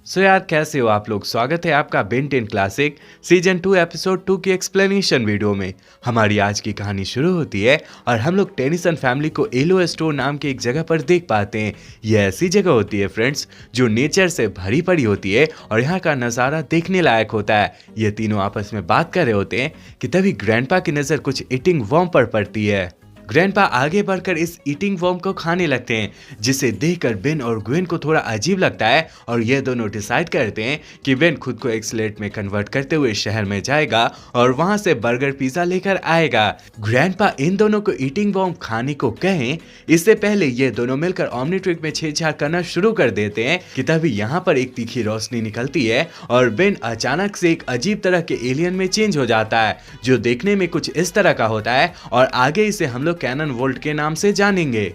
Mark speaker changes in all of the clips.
Speaker 1: सो यार कैसे हो आप लोग। स्वागत है आपका बेन 10 क्लासिक सीजन 2 एपिसोड 2 की एक्सप्लेनेशन वीडियो में। हमारी आज की कहानी शुरू होती है और हम लोग टेनिसन फैमिली को एलो स्टोर नाम की एक जगह पर देख पाते हैं। यह ऐसी जगह होती है फ्रेंड्स जो नेचर से भरी पड़ी होती है और यहाँ का नज़ारा देखने लायक होता है। ये तीनों आपस में बात कर रहे होते हैं कि तभी ग्रैंडपा की नज़र कुछ ईटिंग वर्म पर पड़ती है। ग्रैंडपा आगे बढ़कर इस ईटिंग वर्म को खाने लगते हैं, जिसे देखकर बेन और ग्वेन को थोड़ा अजीब लगता है और ये दोनों डिसाइड करते हैं कि बेन खुद को एक स्लेट में कन्वर्ट करते हुए शहर में जाएगा और वहां से बर्गर पिज्जा लेकर आएगा। ग्रैंडपा इन दोनों को ईटिंग वर्म खाने को कहें इससे पहले ये दोनों मिलकर ओमनिट्रिक में छेड़छाड़ करना शुरू कर देते हैं कि तभी यहाँ पर एक तीखी रोशनी निकलती है और बेन अचानक से एक अजीब तरह के एलियन में चेंज हो जाता है जो देखने में कुछ इस तरह का होता है और आगे इसे हम लोग कैनन वोल्ट के नाम से जानेंगे।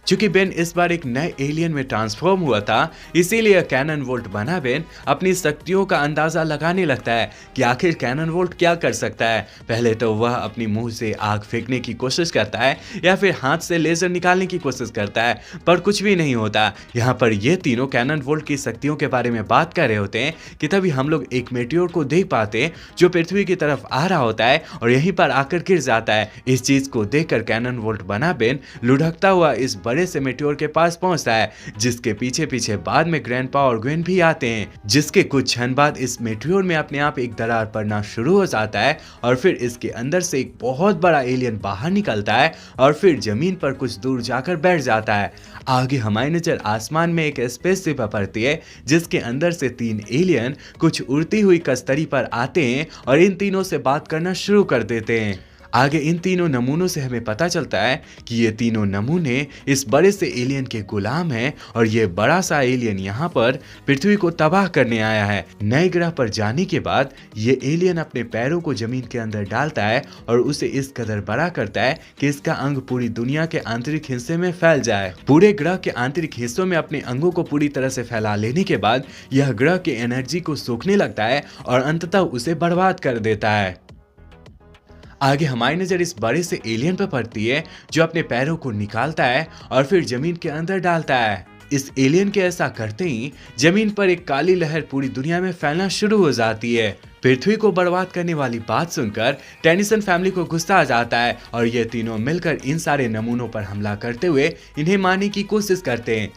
Speaker 1: चूंकि बेन इस बार एक नए एलियन में ट्रांसफॉर्म हुआ था, इसीलिए कैनन वोल्ट बना बेन अपनी शक्तियों का अंदाजा लगाने लगता है कि आखिर कैनन वोल्ट क्या कर सकता है। पहले तो वह अपनी मुंह से आग फेंकने की कोशिश करता है या फिर हाथ से लेजर निकालने की कोशिश करता है, पर कुछ भी नहीं होता। यहाँ पर ये तीनों कैनन वोल्ट की शक्तियों के बारे में बात कर रहे होते हैं कि तभी हम लोग एक मेटियोर को देख पाते हैं जो पृथ्वी की तरफ आ रहा होता है और यहीं पर आकर गिर जाता है। इस चीज को देखकर कैनन वोल्ट बना बेन लुढ़कता हुआ इस बड़े से मेटियोर के पास पहुंचता है, जिसके पीछे पीछे बाद में ग्रैंडपा और ग्वेन भी आते हैं। जिसके कुछ क्षण बाद इस मेटियोर में अपने आप एक दरार पड़ना शुरू हो जाता है और फिर इसके अंदर से एक बहुत बड़ा एलियन बाहर निकलता है और फिर जमीन पर कुछ दूर जाकर बैठ जाता है। आगे हमारी नजर आसमान में एक स्पेसशिप पड़ती है जिसके अंदर से 3 एलियन कुछ उड़ती हुई कश्तरी पर आते हैं और इन तीनों से बात करना शुरू कर देते हैं। आगे इन तीनों नमूनों से हमें पता चलता है कि ये तीनों नमूने इस बड़े से एलियन के गुलाम हैं और ये बड़ा सा एलियन यहाँ पर पृथ्वी को तबाह करने आया है। नए ग्रह पर जाने के बाद ये एलियन अपने पैरों को जमीन के अंदर डालता है और उसे इस कदर बड़ा करता है कि इसका अंग पूरी दुनिया के आंतरिक हिस्से में फैल जाए। पूरे ग्रह के आंतरिक हिस्सों में अपने अंगों को पूरी तरह से फैला लेने के बाद यह ग्रह के एनर्जी को सोखने लगता है और अंततः उसे बर्बाद कर देता है। आगे हमारी नजर इस बड़े से एलियन पर पड़ती है जो अपने पैरों को निकालता है और फिर जमीन के अंदर डालता है। इस एलियन के ऐसा करते ही जमीन पर एक काली लहर पूरी दुनिया में फैलना शुरू हो जाती है। पृथ्वी को बर्बाद करने वाली बात सुनकर टेनिसन फैमिली को गुस्सा आ जाता है और ये तीनों मिलकर इन सारे नमूनों पर हमला करते हुए इन्हें मारने की कोशिश करते हैं।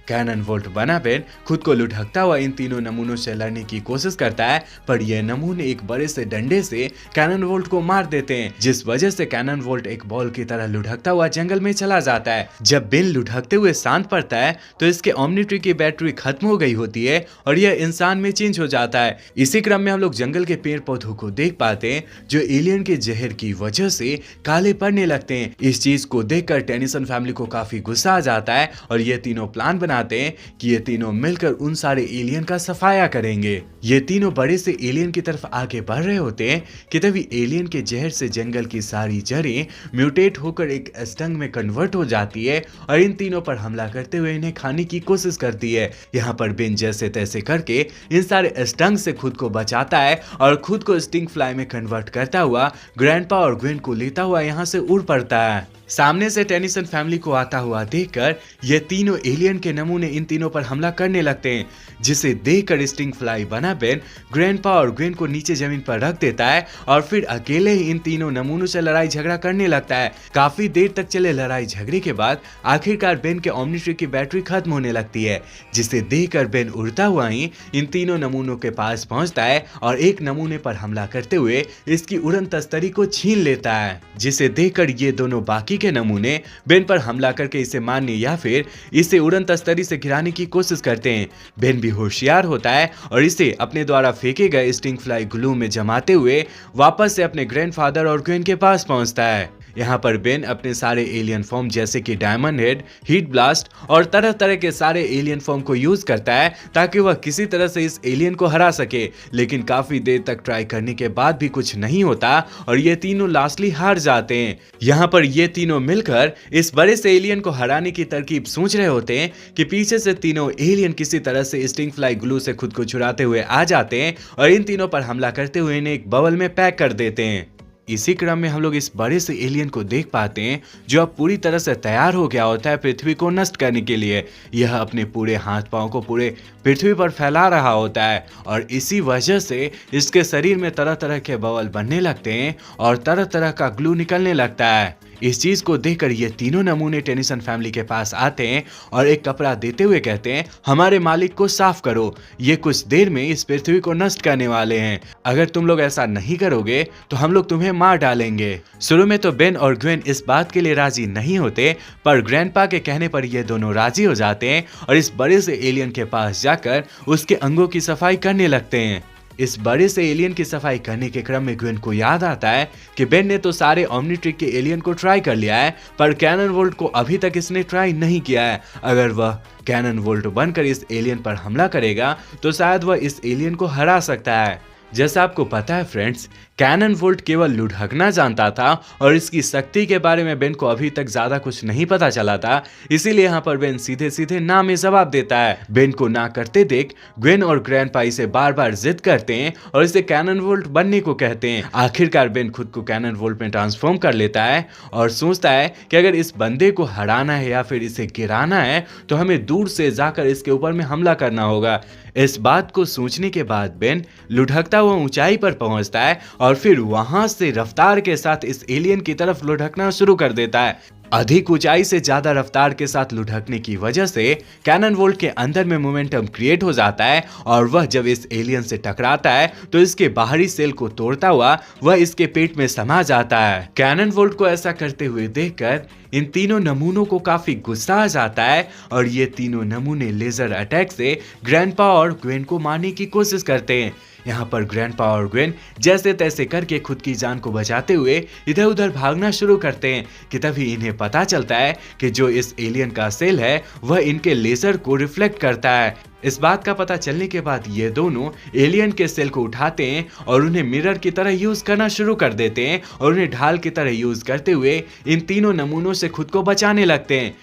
Speaker 1: कैनन वोल्ट बना बेन खुद को लुढ़कता हुआ इन तीनों नमूनों से लड़ने की कोशिश करता है, पर ये नमूने एक बड़े से डंडे से कैनन वोल्ट को मार देते हैं, जिस वजह से कैनन वोल्ट एक बॉल की तरह लुढ़कता हुआ जंगल में चला जाता है। जब बेन लुढ़कते हुए शांत पड़ता है तो इसके ओमनिट्री की बैटरी खत्म हो गई होती है और यह इंसान में चेंज हो जाता है। इसी क्रम में हम लोग जंगल के पेड़ पौधों को देख पाते हैं जो एलियन के जहर की वजह से काले पड़ने लगते हैं। इस चीज को देखकर टेनिसन फैमिली को काफी गुस्सा आ जाता है और ये तीनों प्लान बनाते हैं कि ये तीनों मिलकर उन सारे एलियन का सफाया करेंगे। ये तीनों बड़े से एलियन की तरफ आगे बढ़ रहे होते हैं कि तभी एलियन के जहर से जंगल की सारी जड़ें म्यूटेट होकर एक स्टंग में कन्वर्ट हो जाती है और इन तीनों पर हमला करते हुए इन्हें खाने की कोशिश करती है। यहाँ पर बेन जैसे तैसे करके इन सारे स्टंग से खुद को बचाता है और खुद को स्टिंग फ्लाई में कन्वर्ट करता हुआ ग्रैंडपा और ग्वेन को लेता हुआ यहाँ से उड़ पड़ता है। सामने से टेनिसन फैमिली को आता हुआ देखकर ये तीनों एलियन के नमूने इन तीनों पर हमला करने लगते हैं, जिसे देखकर स्टिंग फ्लाई बना बेन ग्रैंडपा और ग्वेन को नीचे जमीन पर रख देता है और फिर अकेले ही इन तीनों नमूनों से लड़ाई झगड़ा करने लगता है। काफी देर तक चले लड़ाई झगड़े के बाद आखिरकार बेन के ओमनिट्री की बैटरी खत्म होने लगती है, जिसे देखकर बेन उड़ता हुआ ही इन तीनों नमूनों के पास पहुंचता है और एक नमूने पर हमला करते हुए इसकी उड़न तस्तरी को छीन लेता है, जिसे देखकर ये दोनों बाकी के नमूने बेन पर हमला करके इसे मारने या फिर इसे उड़न तस्तरी से गिराने की कोशिश करते हैं। बेन भी होशियार होता है और इसे अपने द्वारा फेंके गए स्टिंग फ्लाई ग्लू में जमाते हुए वापस से अपने ग्रैंडफादर और ग्वेन के पास पहुंचता है। यहाँ पर बेन अपने सारे एलियन फॉर्म जैसे कि डायमंड हेड, हीट ब्लास्ट और तरह तरह के सारे एलियन फॉर्म को यूज करता है ताकि वह किसी तरह से इस एलियन को हरा सके, लेकिन काफी देर तक ट्राई करने के बाद भी कुछ नहीं होता और ये तीनों लास्टली हार जाते हैं। यहाँ पर ये तीनों मिलकर इस बड़े से एलियन को हराने की तरकीब सोच रहे होते हैं कि पीछे से तीनों एलियन किसी तरह से स्टिंग फ्लाई ग्लू से खुद को छुड़ाते हुए आ जाते हैं और इन तीनों पर हमला करते हुए इन्हें एक बबल में पैक कर देते हैं। इसी क्रम में हम लोग इस बड़े से एलियन को देख पाते हैं जो अब पूरी तरह से तैयार हो गया होता है पृथ्वी को नष्ट करने के लिए। यह अपने पूरे हाथ पांव को पूरे पृथ्वी पर फैला रहा होता है और इसी वजह से इसके शरीर में तरह तरह के बबल बनने लगते हैं और तरह तरह का ग्लू निकलने लगता है। इस चीज को देखकर ये तीनों नमूने टेनिसन फैमिली के पास आते हैं और एक कपड़ा देते हुए कहते हैं, हमारे मालिक को साफ करो, ये कुछ देर में इस पृथ्वी को नष्ट करने वाले हैं। अगर तुम लोग ऐसा नहीं करोगे तो हम लोग तुम्हें मार डालेंगे। शुरू में तो बेन और ग्वेन इस बात के लिए राजी नहीं होते, पर ग्रैंडपा के कहने पर ये दोनों राजी हो जाते हैं और इस बड़े से एलियन के पास जाकर उसके अंगों की सफाई करने लगते हैं। इस बड़े से एलियन की सफाई करने के क्रम में ग्वेन को याद आता है कि बेन ने तो सारे ओमनिट्रिक के एलियन को ट्राई कर लिया है, पर कैनन वोल्ट को अभी तक इसने ट्राई नहीं किया है। अगर वह कैनन वोल्ट बनकर इस एलियन पर हमला करेगा तो शायद वह इस एलियन को हरा सकता है। जैसा आपको पता है फ्रेंड्स, कैनन वोल्ट केवल लुढ़कना जानता था और इसकी शक्ति के बारे में बेन को अभी तक ज्यादा कुछ नहीं पता चला था, इसीलिए यहाँ पर बेन सीधे सीधे ना में जवाब देता है। बेन को ना करते देख ग्वेन और ग्रैंडपा इसे बार बार जिद करते हैं और इसे कैनन वोल्ट बनने को कहते हैं। आखिरकार बेन खुद को कैनन वोल्ट में ट्रांसफॉर्म कर लेता है और सोचता है कि अगर इस बंदे को हराना है या फिर इसे गिराना है तो हमें दूर से जाकर इसके ऊपर में हमला करना होगा। इस बात को सोचने के बाद बेन लुढ़कता हुआ ऊंचाई पर पहुंचता है और फिर वहां से रफ्तार के साथ इस एलियन की तरफ लुढ़कना शुरू कर देता है। अधिक ऊंचाई से ज्यादा रफ्तार के साथ लुढ़कने की वजह से कैनन वोल्ट के अंदर में मोमेंटम क्रिएट हो जाता है और वह जब इस एलियन से टकराता है तो इसके बाहरी सेल को तोड़ता हुआ वह इसके पेट में समा जाता है। कैनन वोल्ट को ऐसा करते हुए देखकर इन तीनों नमूनों को काफी गुस्सा आ जाता है और ये तीनों नमूने लेजर अटैक से ग्रैंडपा और ग्वेन को मारने की कोशिश करते हैं। यहाँ पर ग्रैंडपा और ग्वेन जैसे तैसे करके खुद की जान को बचाते हुए इधर उधर भागना शुरू करते हैं कि तभी इन्हें पता चलता है कि जो इस एलियन का सेल है वह इनके लेजर को रिफ्लेक्ट करता है। इस बात का पता चलने के बाद ये दोनों एलियन के सेल को उठाते हैं और उन्हें मिरर की तरह यूज करना शुरू कर देते हैं और उन्हें ढाल की तरह यूज करते हुए इन तीनों नमूनों से खुद को बचाने लगते हैं।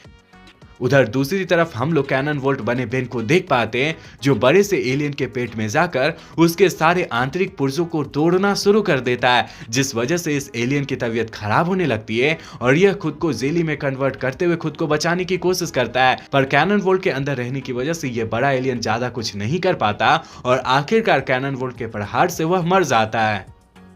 Speaker 1: उधर दूसरी तरफ हम लोग कैनन वोल्ट बने बेन को देख पाते हैं जो बड़े से एलियन के पेट में जाकर उसके सारे आंतरिक पुर्जों को तोड़ना शुरू कर देता है, जिस वजह से इस एलियन की तबीयत खराब होने लगती है और यह खुद को जेली में कन्वर्ट करते हुए खुद को बचाने की कोशिश करता है। पर कैनन वोल्ट के अंदर रहने की वजह से यह बड़ा एलियन ज्यादा कुछ नहीं कर पाता और आखिरकार कैनन वोल्ट के प्रहार से वह मर जाता है।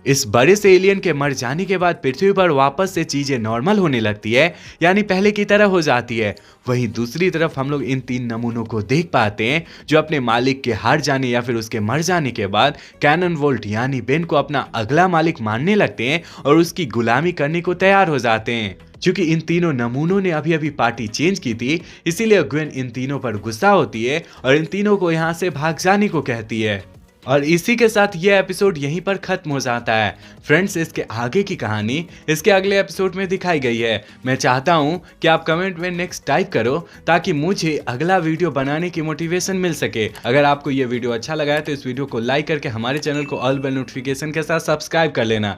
Speaker 1: इस बड़े से एलियन के मर जाने के बाद पृथ्वी पर वापस से चीजें नॉर्मल होने लगती है, यानी पहले की तरह हो जाती है। वहीं दूसरी तरफ हम लोग इन तीन नमूनों को देख पाते हैं जो अपने मालिक के हार जाने या फिर उसके मर जाने के बाद कैनन वोल्ट यानी बेन को अपना अगला मालिक मानने लगते हैं और उसकी गुलामी करने को तैयार हो जाते हैं। क्योंकि इन तीनों नमूनों ने अभी अभी पार्टी चेंज की थी, इसीलिए ग्वेन इन तीनों पर गुस्सा होती है और इन तीनों को यहाँ से भाग जाने को कहती है। और इसी के साथ यह एपिसोड यहीं पर खत्म हो जाता है। फ्रेंड्स, इसके आगे की कहानी इसके अगले एपिसोड में दिखाई गई है। मैं चाहता हूं कि आप कमेंट में नेक्स्ट टाइप करो ताकि मुझे अगला वीडियो बनाने की मोटिवेशन मिल सके। अगर आपको यह वीडियो अच्छा लगा है तो इस वीडियो को लाइक करके हमारे चैनल को ऑल बेल नोटिफिकेशन के साथ सब्सक्राइब कर लेना।